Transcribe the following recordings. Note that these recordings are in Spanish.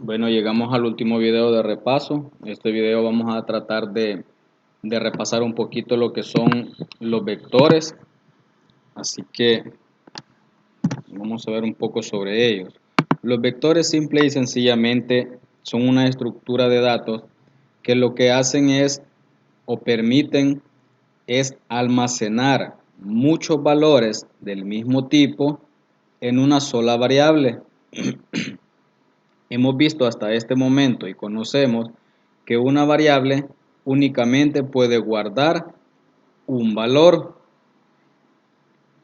Bueno, llegamos al último video de repaso. Este video vamos a tratar de repasar un poquito lo que son los vectores. Así que vamos a ver un poco sobre ellos. Los vectores simple y sencillamente son una estructura de datos que lo que hacen es o permiten es almacenar muchos valores del mismo tipo en una sola variable. Hemos visto hasta este momento y conocemos que una variable únicamente puede guardar un valor,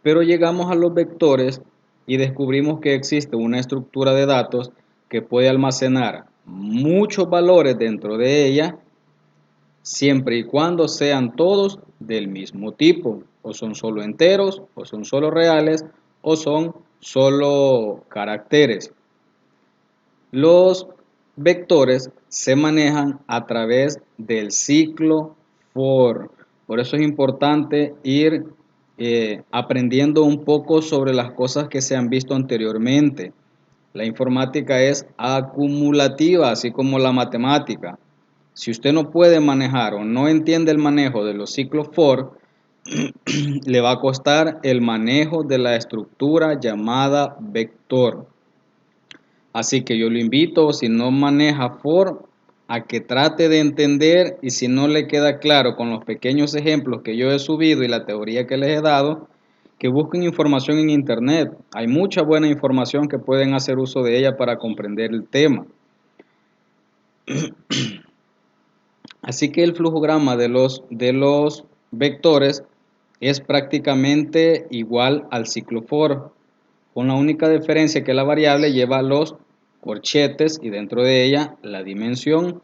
pero llegamos a los vectores y descubrimos que existe una estructura de datos que puede almacenar muchos valores dentro de ella, siempre y cuando sean todos del mismo tipo, o son solo enteros, o son solo reales, o son solo caracteres. Los vectores se manejan a través del ciclo for. Por eso es importante ir aprendiendo un poco sobre las cosas que se han visto anteriormente. La informática es acumulativa, así como la matemática. Si usted no puede manejar o no entiende el manejo de los ciclos for, le va a costar el manejo de la estructura llamada vector. Así que yo lo invito, si no maneja for, a que trate de entender, y si no le queda claro con los pequeños ejemplos que yo he subido y la teoría que les he dado, que busquen información en internet. Hay mucha buena información que pueden hacer uso de ella para comprender el tema. Así que el flujograma de los vectores es prácticamente igual al ciclo for, con la única diferencia que la variable lleva los corchetes y dentro de ella la dimensión.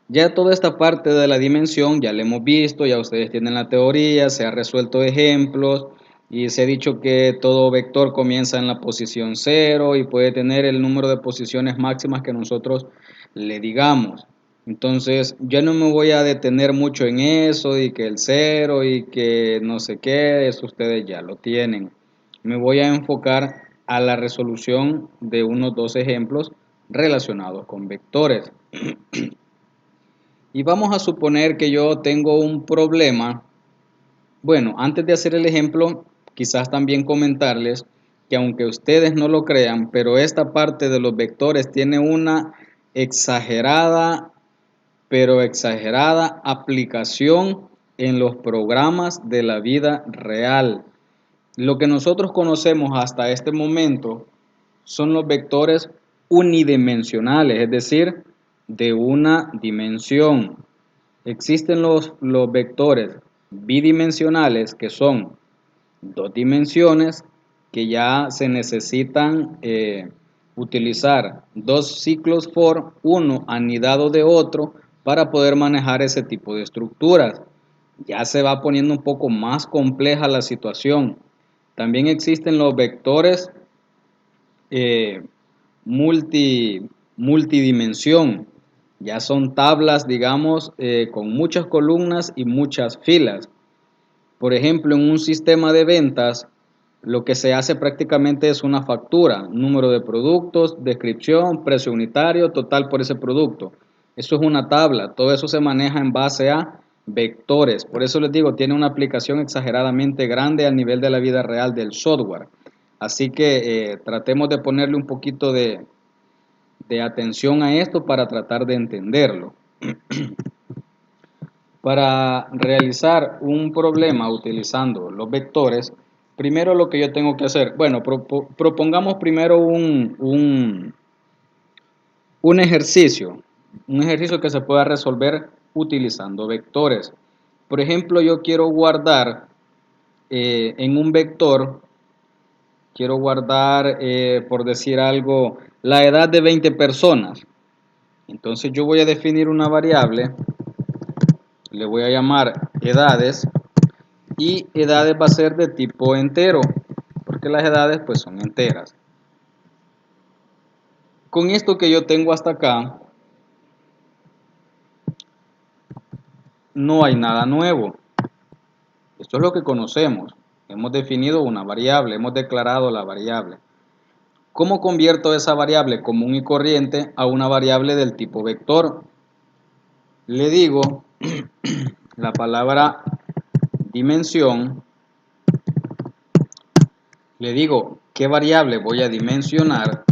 Ya toda esta parte de la dimensión ya la hemos visto, ya ustedes tienen la teoría, se ha resuelto ejemplos y se ha dicho que todo vector comienza en la posición 0 y puede tener el número de posiciones máximas que nosotros le digamos. Entonces ya no me voy a detener mucho en eso y que el 0 y que no sé qué, eso ustedes ya lo tienen. Me voy a enfocar a la resolución de unos dos ejemplos relacionados con vectores. Y vamos a suponer que yo tengo un problema. Bueno, antes de hacer el ejemplo, quizás también comentarles que aunque ustedes no lo crean, pero esta parte de los vectores tiene una exagerada, pero exagerada aplicación en los programas de la vida real. Lo que nosotros conocemos hasta este momento son los vectores unidimensionales, es decir, de una dimensión. Existen los vectores bidimensionales, que son dos dimensiones, que ya se necesitan utilizar dos ciclos for, uno anidado de otro, para poder manejar ese tipo de estructuras. Ya se va poniendo un poco más compleja la situación. También existen los vectores eh, multidimensión. Ya son tablas, digamos, con muchas columnas y muchas filas. Por ejemplo, en un sistema de ventas, lo que se hace prácticamente es una factura, número de productos, descripción, precio unitario, total por ese producto. Eso es una tabla, todo eso se maneja en base a vectores. Por eso les digo, tiene una aplicación exageradamente grande a nivel de la vida real del software. Así que tratemos de ponerle un poquito de atención a esto para tratar de entenderlo. Para realizar un problema utilizando los vectores, primero lo que yo tengo que hacer, bueno, propongamos primero un ejercicio que se pueda resolver utilizando vectores. Por ejemplo, yo quiero guardar en un vector, quiero guardar, por decir algo, la edad de 20 personas. Entonces yo voy a definir una variable, le voy a llamar edades, y edades va a ser de tipo entero, porque las edades pues son enteras. Con esto que yo tengo hasta acá, no hay nada nuevo. Esto es lo que conocemos. Hemos definido una variable, hemos declarado la variable. ¿Cómo convierto esa variable común y corriente a una variable del tipo vector? Le digo la palabra dimensión, le digo qué variable voy a dimensionar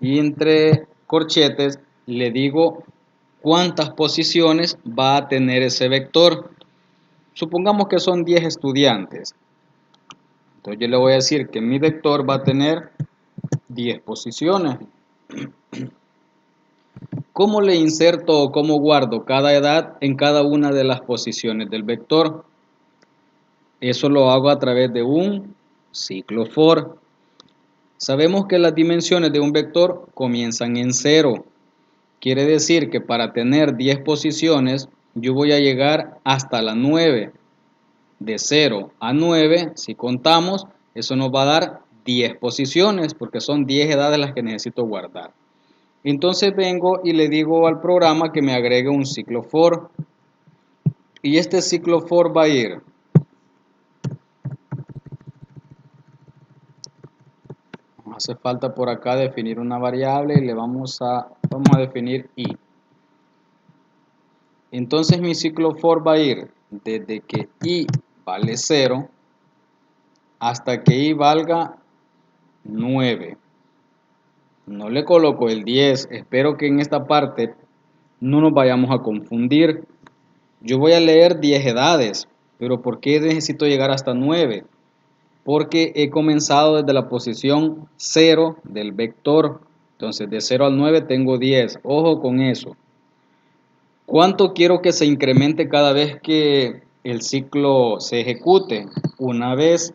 y entre corchetes le digo cuántas posiciones va a tener ese vector. Supongamos que son 10 estudiantes. Entonces yo le voy a decir que mi vector va a tener 10 posiciones. ¿Cómo le inserto o cómo guardo cada edad en cada una de las posiciones del vector? Eso lo hago a través de un ciclo for. Sabemos que las dimensiones de un vector comienzan en 0. Quiere decir que para tener 10 posiciones, yo voy a llegar hasta la 9. De 0 a 9, si contamos, eso nos va a dar 10 posiciones, porque son 10 edades las que necesito guardar. Entonces vengo y le digo al programa que me agregue un ciclo for. Y este ciclo for va a ir hace falta por acá definir una variable y le vamos a definir i. Entonces mi ciclo for va a ir desde que i vale 0 hasta que i valga 9. No le coloco el 10, espero que en esta parte no nos vayamos a confundir. Yo voy a leer 10 edades, pero ¿por qué necesito llegar hasta 9? Porque he comenzado desde la posición 0 del vector. Entonces de 0 al 9 tengo 10. Ojo con eso. ¿Cuánto quiero que se incremente cada vez que el ciclo se ejecute? Una vez.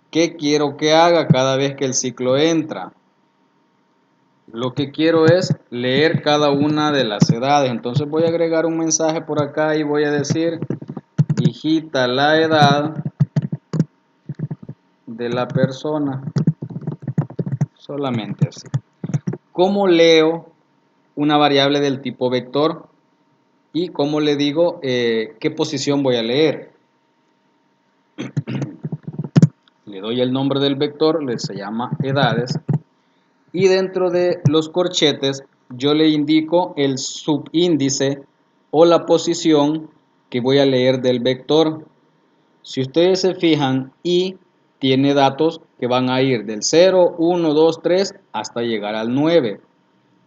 ¿Qué quiero que haga cada vez que el ciclo entra? Lo que quiero es leer cada una de las edades. Entonces voy a agregar un mensaje por acá y voy a decir digita la edad de la persona. Solamente así. ¿Cómo leo una variable del tipo vector? Y cómo le digo qué posición voy a leer. Le doy el nombre del vector, se llama edades. Y dentro de los corchetes yo le indico el subíndice o la posición que voy a leer del vector. Si ustedes se fijan, i tiene datos que van a ir del 0, 1, 2, 3 hasta llegar al 9.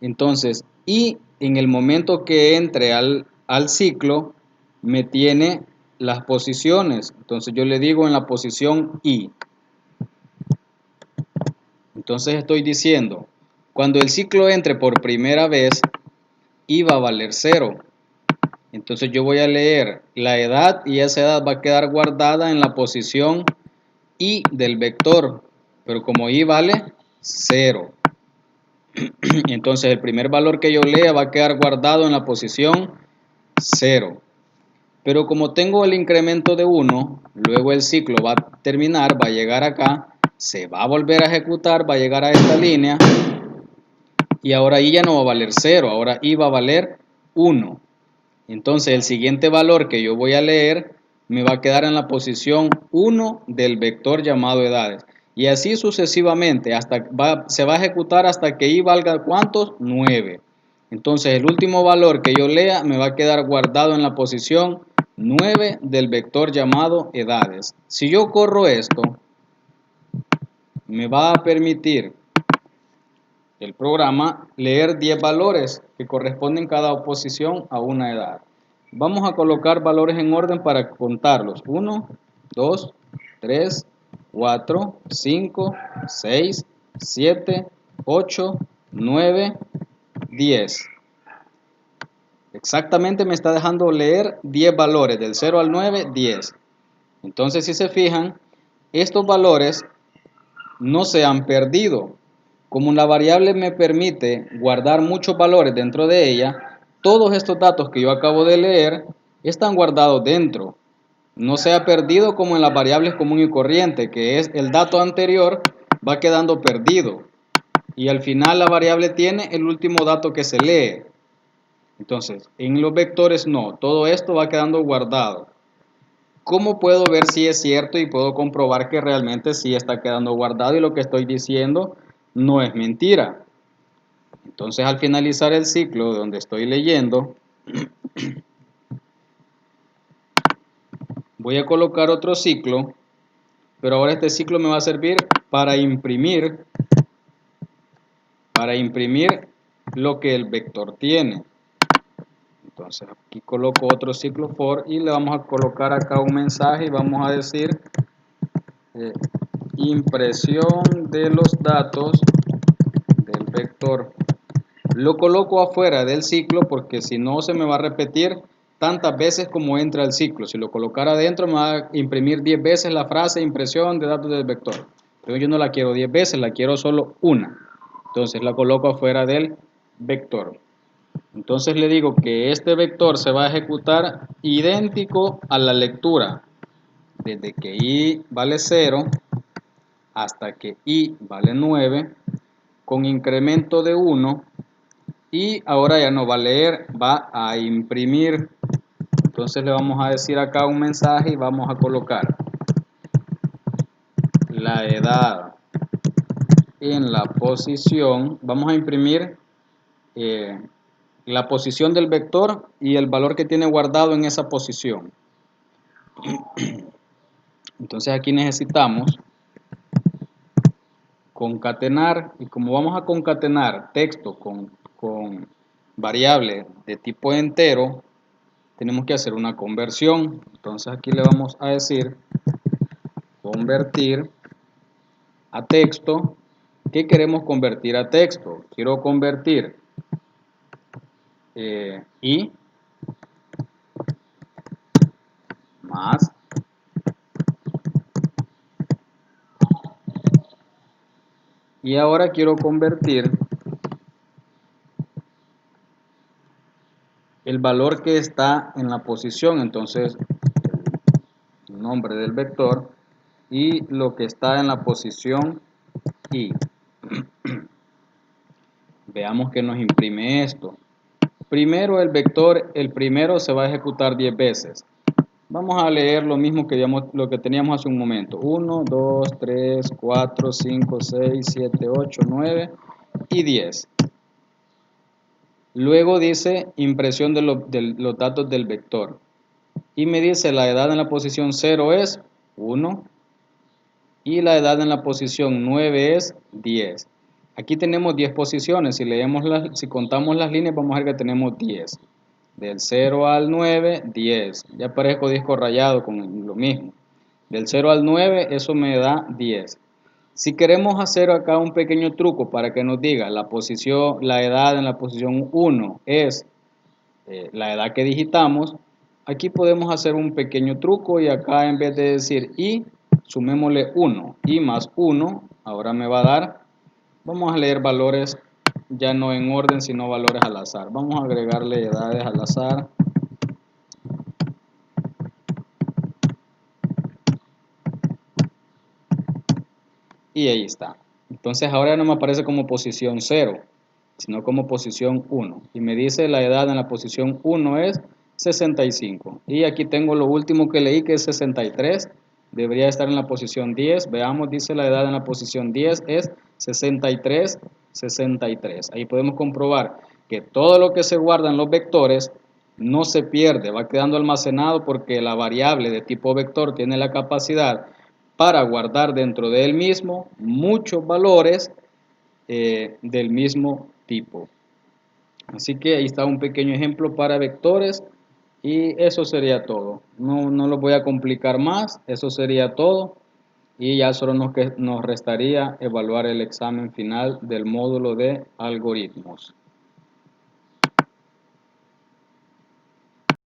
Entonces, i en el momento que entre al ciclo me tiene las posiciones. Entonces yo le digo en la posición i. Entonces estoy diciendo, cuando el ciclo entre por primera vez, i va a valer 0. Entonces yo voy a leer la edad y esa edad va a quedar guardada en la posición i del vector. Pero como i vale 0. Entonces el primer valor que yo lea va a quedar guardado en la posición 0. Pero como tengo el incremento de 1, luego el ciclo va a terminar, va a llegar acá, se va a volver a ejecutar, va a llegar a esta línea y ahora i ya no va a valer 0, ahora i va a valer 1. Entonces el siguiente valor que yo voy a leer me va a quedar en la posición 1 del vector llamado edades. Y así sucesivamente, se va a ejecutar hasta que i valga ¿cuántos? 9. Entonces el último valor que yo lea me va a quedar guardado en la posición 9 del vector llamado edades. Si yo corro esto, me va a permitir el programa leer 10 valores que corresponden cada posición a una edad. Vamos a colocar valores en orden para contarlos. 1, 2, 3, 4, 5, 6, 7, 8, 9, 10. Exactamente me está dejando leer 10 valores, del 0 al 9, 10. Entonces, si se fijan, estos valores no se han perdido. Como la variable me permite guardar muchos valores dentro de ella, todos estos datos que yo acabo de leer están guardados dentro. No se ha perdido como en las variables común y corriente, que es el dato anterior va quedando perdido. Y al final la variable tiene el último dato que se lee. Entonces, en los vectores no, todo esto va quedando guardado. ¿Cómo puedo ver si es cierto y puedo comprobar que realmente sí está quedando guardado y lo que estoy diciendo no es mentira. Entonces al finalizar el ciclo donde estoy leyendo, voy a colocar otro ciclo, pero ahora este ciclo me va a servir para imprimir lo que el vector tiene. Entonces aquí coloco otro ciclo for y le vamos a colocar acá un mensaje y vamos a decir eh, impresión de los datos del vector. Lo coloco afuera del ciclo porque si no se me va a repetir tantas veces como entra el ciclo. Si lo colocara adentro me va a imprimir 10 veces la frase impresión de datos del vector. Pero yo no la quiero 10 veces, la quiero solo una. Entonces la coloco afuera del vector. Entonces le digo que este vector se va a ejecutar idéntico a la lectura. Desde que i vale 0 hasta que i vale 9 con incremento de 1 y ahora ya no va a leer, va a imprimir. Entonces le vamos a decir acá un mensaje y vamos a colocar la edad en la posición, vamos a imprimir la posición del vector y el valor que tiene guardado en esa posición. Entonces aquí necesitamos concatenar, y como vamos a concatenar texto con variable de tipo entero, tenemos que hacer una conversión. Entonces aquí le vamos a decir convertir a texto. ¿Qué queremos convertir a texto? Quiero convertir i más y ahora quiero convertir el valor que está en la posición, entonces el nombre del vector y lo que está en la posición i. Veamos que nos imprime esto. Primero el vector, el primero se va a ejecutar 10 veces. Vamos a leer lo mismo que, lo que teníamos hace un momento. 1, 2, 3, 4, 5, 6, 7, 8, 9 y 10. Luego dice impresión de los datos del vector. Y me dice la edad en la posición 0 es 1 y la edad en la posición 9 es 10. Aquí tenemos 10 posiciones. Si contamos las líneas vamos a ver que tenemos 10. Del 0 al 9, 10. Ya aparezco disco rayado con lo mismo. Del 0 al 9, eso me da 10. Si queremos hacer acá un pequeño truco para que nos diga la posición, la edad en la posición 1 es la edad que digitamos, aquí podemos hacer un pequeño truco y acá en vez de decir i, sumémosle 1. I más 1, ahora me va a dar, vamos a leer valores ya no en orden, sino valores al azar. Vamos a agregarle edades al azar. Y ahí está. Entonces ahora no me aparece como posición 0, sino como posición 1. Y me dice la edad en la posición 1 es 65. Y aquí tengo lo último que leí que es 63. Debería estar en la posición 10. Veamos, dice la edad en la posición 10 es 63, 63. Ahí podemos comprobar que todo lo que se guarda en los vectores no se pierde, va quedando almacenado porque la variable de tipo vector tiene la capacidad para guardar dentro de él mismo muchos valores del mismo tipo. Así que ahí está un pequeño ejemplo para vectores y eso sería todo. No lo voy a complicar más, eso sería todo y ya solo nos restaría evaluar el examen final del módulo de algoritmos.